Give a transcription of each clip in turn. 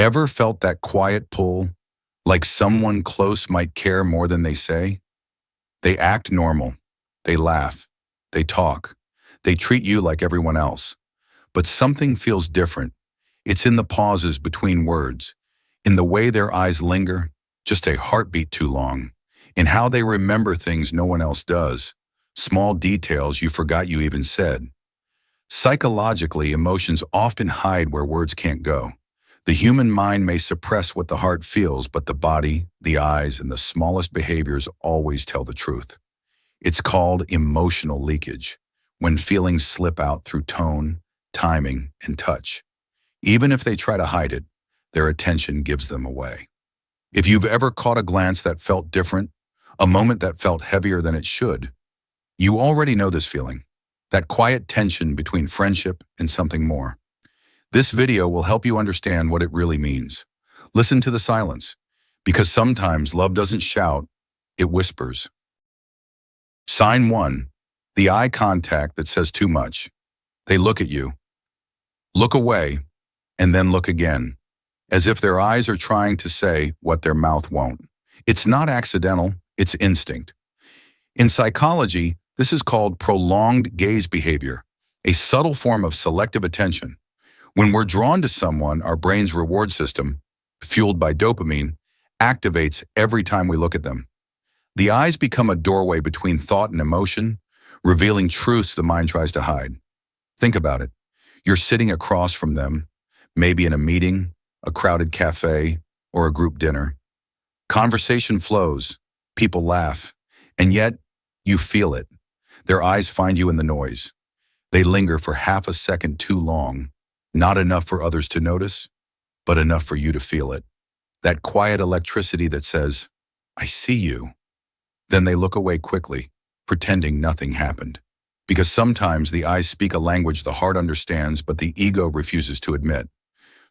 Ever felt that quiet pull, like someone close might care more than they say? They act normal. They laugh. They talk. They treat you like everyone else. But something feels different. It's in the pauses between words, in the way their eyes linger, just a heartbeat too long, in how they remember things no one else does, small details you forgot you even said. Psychologically, emotions often hide where words can't go. The human mind may suppress what the heart feels, but the body, the eyes, and the smallest behaviors always tell the truth. It's called emotional leakage, when feelings slip out through tone, timing, and touch. Even if they try to hide it, their attention gives them away. If you've ever caught a glance that felt different, a moment that felt heavier than it should, you already know this feeling, that quiet tension between friendship and something more. This video will help you understand what it really means. Listen to the silence, because sometimes love doesn't shout, it whispers. Sign 1, the eye contact that says too much. They look at you, look away, and then look again, as if their eyes are trying to say what their mouth won't. It's not accidental, it's instinct. In psychology, this is called prolonged gaze behavior, a subtle form of selective attention. When we're drawn to someone, our brain's reward system, fueled by dopamine, activates every time we look at them. The eyes become a doorway between thought and emotion, revealing truths the mind tries to hide. Think about it. You're sitting across from them, maybe in a meeting, a crowded cafe, or a group dinner. Conversation flows, people laugh, and yet you feel it. Their eyes find you in the noise. They linger for half a second too long, not enough for others to notice, but enough for you to feel it. That quiet electricity that says, "I see you." Then they look away quickly, pretending nothing happened. Because sometimes the eyes speak a language the heart understands, but the ego refuses to admit.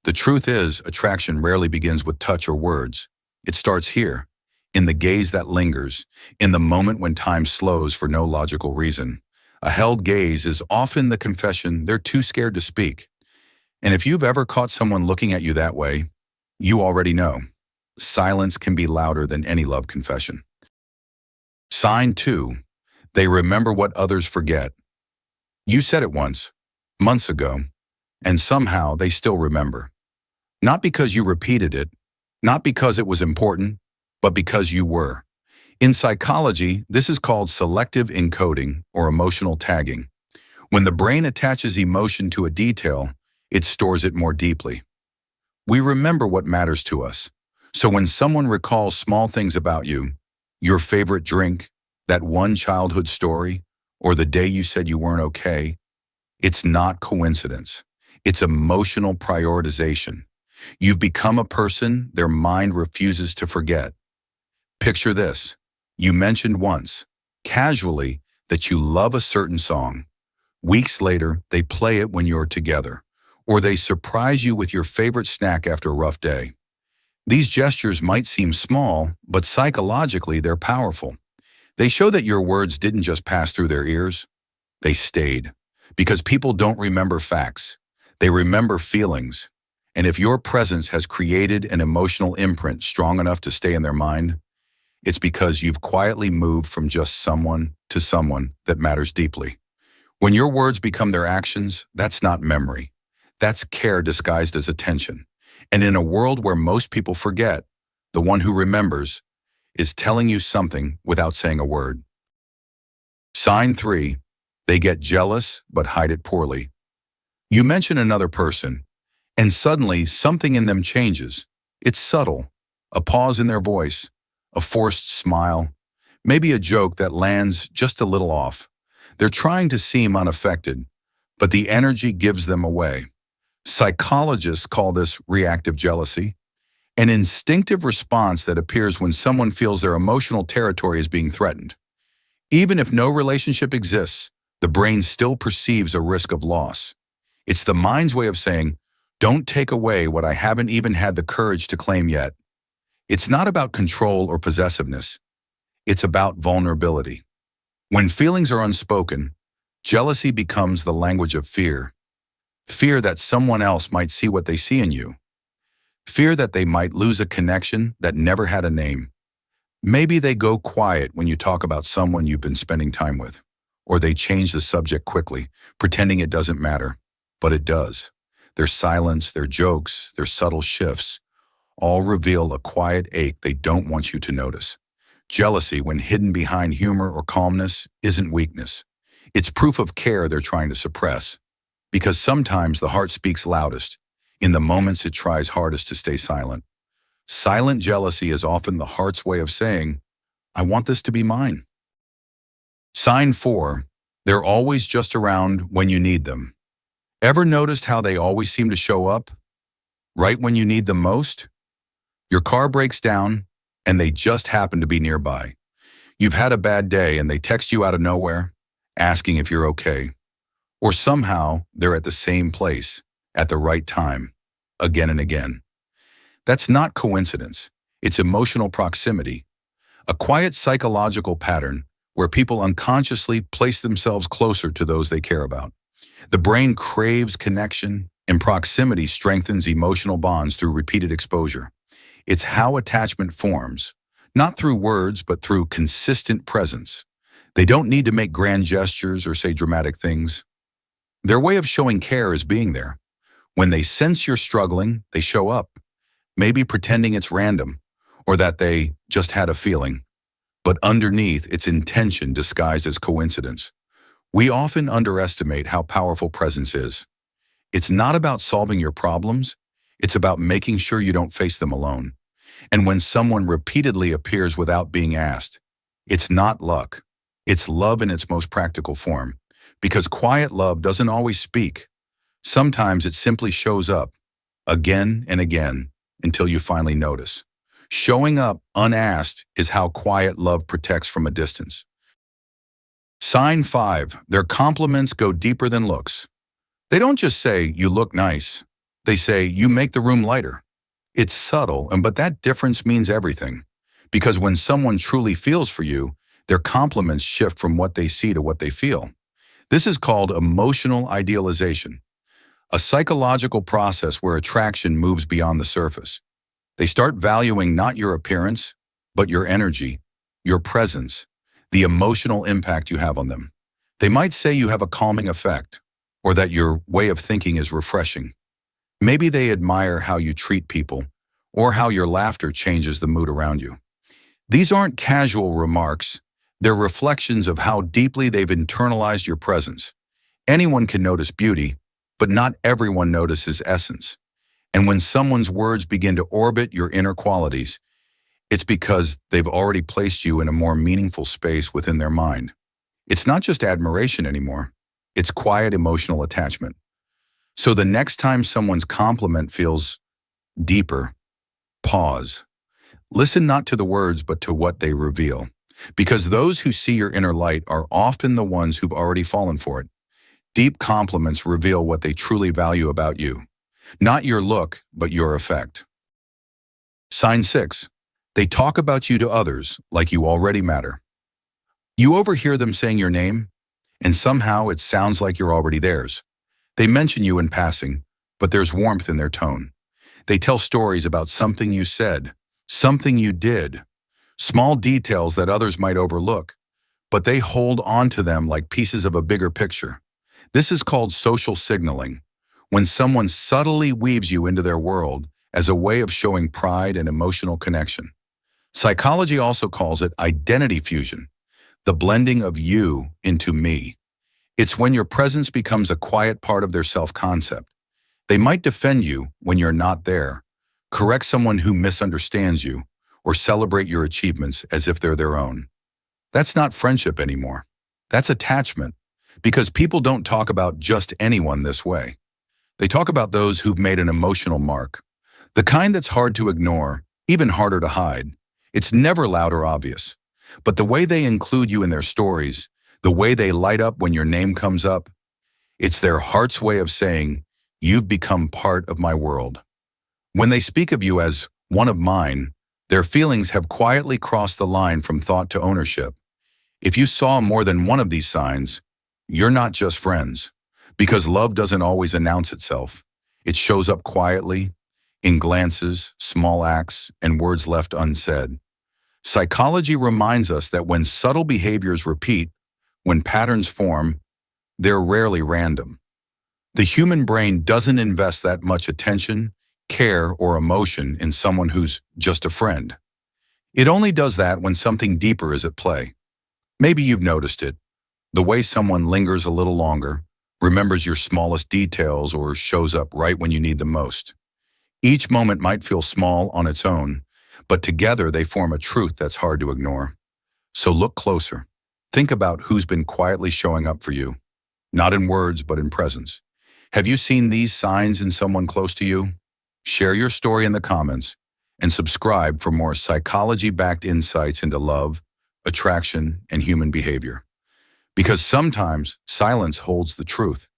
The truth is, attraction rarely begins with touch or words. It starts here, in the gaze that lingers, in the moment when time slows for no logical reason. A held gaze is often the confession they're too scared to speak. And if you've ever caught someone looking at you that way, you already know. Silence can be louder than any love confession. Sign 2, they remember what others forget. You said it once, months ago, and somehow they still remember. Not because you repeated it, not because it was important, but because you were. In psychology, this is called selective encoding or emotional tagging. When the brain attaches emotion to a detail, it stores it more deeply. We remember what matters to us. So when someone recalls small things about you, your favorite drink, that one childhood story, or the day you said you weren't okay, it's not coincidence. It's emotional prioritization. You've become a person their mind refuses to forget. Picture this. You mentioned once, casually, that you love a certain song. Weeks later, they play it when you're together, or they surprise you with your favorite snack after a rough day. These gestures might seem small, but psychologically they're powerful. They show that your words didn't just pass through their ears, they stayed. Because people don't remember facts, they remember feelings. And if your presence has created an emotional imprint strong enough to stay in their mind, it's because you've quietly moved from just someone to someone that matters deeply. When your words become their actions, that's not memory. That's care disguised as attention. And in a world where most people forget, the one who remembers is telling you something without saying a word. Sign 3, they get jealous but hide it poorly. You mention another person, and suddenly something in them changes. It's subtle, a pause in their voice, a forced smile, maybe a joke that lands just a little off. They're trying to seem unaffected, but the energy gives them away. Psychologists call this reactive jealousy, an instinctive response that appears when someone feels their emotional territory is being threatened. Even if no relationship exists, the brain still perceives a risk of loss. It's the mind's way of saying, "Don't take away what I haven't even had the courage to claim yet." It's not about control or possessiveness. It's about vulnerability. When feelings are unspoken, jealousy becomes the language of fear. Fear that someone else might see what they see in you. Fear that they might lose a connection that never had a name. Maybe they go quiet when you talk about someone you've been spending time with, or they change the subject quickly, pretending it doesn't matter, but it does. Their silence, their jokes, their subtle shifts all reveal a quiet ache they don't want you to notice. Jealousy, when hidden behind humor or calmness, isn't weakness. It's proof of care they're trying to suppress. Because sometimes the heart speaks loudest, in the moments it tries hardest to stay silent. Silent jealousy is often the heart's way of saying, I want this to be mine. Sign 4, they're always just around when you need them. Ever noticed how they always seem to show up? Right when you need them most? Your car breaks down, and they just happen to be nearby. You've had a bad day, and they text you out of nowhere, asking if you're okay. Or somehow, they're at the same place, at the right time, again and again. That's not coincidence. It's emotional proximity, a quiet psychological pattern where people unconsciously place themselves closer to those they care about. The brain craves connection, and proximity strengthens emotional bonds through repeated exposure. It's how attachment forms, not through words, but through consistent presence. They don't need to make grand gestures or say dramatic things. Their way of showing care is being there. When they sense you're struggling, they show up, maybe pretending it's random, or that they just had a feeling. But underneath, it's intention disguised as coincidence. We often underestimate how powerful presence is. It's not about solving your problems, it's about making sure you don't face them alone. And when someone repeatedly appears without being asked, it's not luck. It's love in its most practical form. Because quiet love doesn't always speak. Sometimes it simply shows up, again and again, until you finally notice. Showing up unasked is how quiet love protects from a distance. Sign 5, their compliments go deeper than looks. They don't just say, you look nice. They say, you make the room lighter. It's subtle, but that difference means everything. Because when someone truly feels for you, their compliments shift from what they see to what they feel. This is called emotional idealization, a psychological process where attraction moves beyond the surface. They start valuing not your appearance, but your energy, your presence, the emotional impact you have on them. They might say you have a calming effect, or that your way of thinking is refreshing. Maybe they admire how you treat people, or how your laughter changes the mood around you. These aren't casual remarks. They're reflections of how deeply they've internalized your presence. Anyone can notice beauty, but not everyone notices essence. And when someone's words begin to orbit your inner qualities, it's because they've already placed you in a more meaningful space within their mind. It's not just admiration anymore. It's quiet emotional attachment. So the next time someone's compliment feels deeper, pause. Listen not to the words, but to what they reveal. Because those who see your inner light are often the ones who've already fallen for it. Deep compliments reveal what they truly value about you. Not your look, but your effect. Sign 6. They talk about you to others like you already matter. You overhear them saying your name, and somehow it sounds like you're already theirs. They mention you in passing, but there's warmth in their tone. They tell stories about something you said, something you did, small details that others might overlook, but they hold on to them like pieces of a bigger picture. This is called social signaling, when someone subtly weaves you into their world as a way of showing pride and emotional connection. Psychology also calls it identity fusion, the blending of you into me. It's when your presence becomes a quiet part of their self-concept. They might defend you when you're not there, correct someone who misunderstands you, or celebrate your achievements as if they're their own. That's not friendship anymore. That's attachment, because people don't talk about just anyone this way. They talk about those who've made an emotional mark, the kind that's hard to ignore, even harder to hide. It's never loud or obvious, but the way they include you in their stories, the way they light up when your name comes up, it's their heart's way of saying, you've become part of my world. When they speak of you as one of mine, their feelings have quietly crossed the line from thought to ownership. If you saw more than one of these signs, you're not just friends, because love doesn't always announce itself. It shows up quietly, in glances, small acts, and words left unsaid. Psychology reminds us that when subtle behaviors repeat, when patterns form, they're rarely random. The human brain doesn't invest that much attention, care, or emotion in someone who's just a friend. It only does that when something deeper is at play. Maybe you've noticed it. The way someone lingers a little longer, remembers your smallest details, or shows up right when you need them most. Each moment might feel small on its own, but together they form a truth that's hard to ignore. So look closer. Think about who's been quietly showing up for you, not in words, but in presence. Have you seen these signs in someone close to you? Share your story in the comments and subscribe for more psychology-backed insights into love, attraction, and human behavior. Because sometimes silence holds the truth.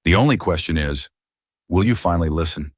The only question is, will you finally listen?